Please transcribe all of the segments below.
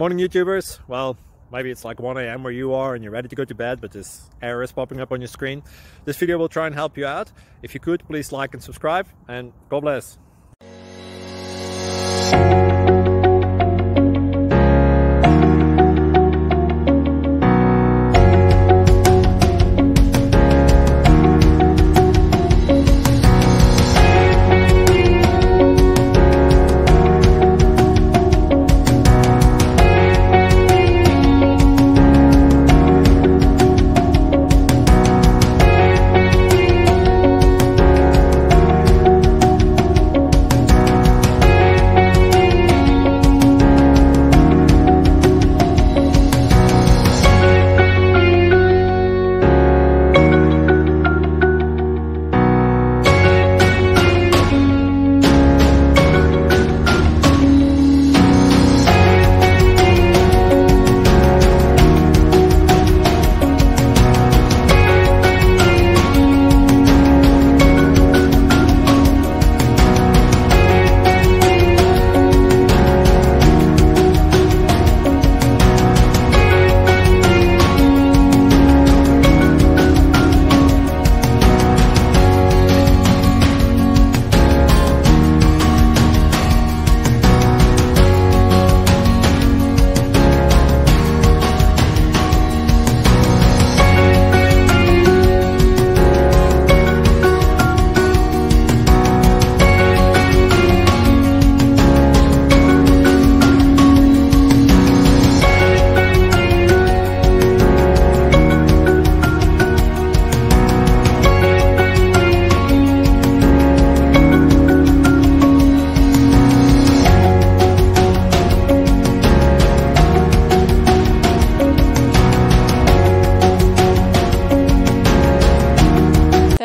Morning YouTubers. Well, maybe it's like 1 a.m. where you are and you're ready to go to bed, but this error is popping up on your screen. This video will try and help you out. If you could, please like and subscribe, and God bless.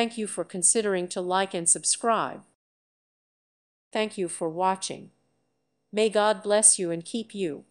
Thank you for considering to like and subscribe. Thank you for watching. May God bless you and keep you.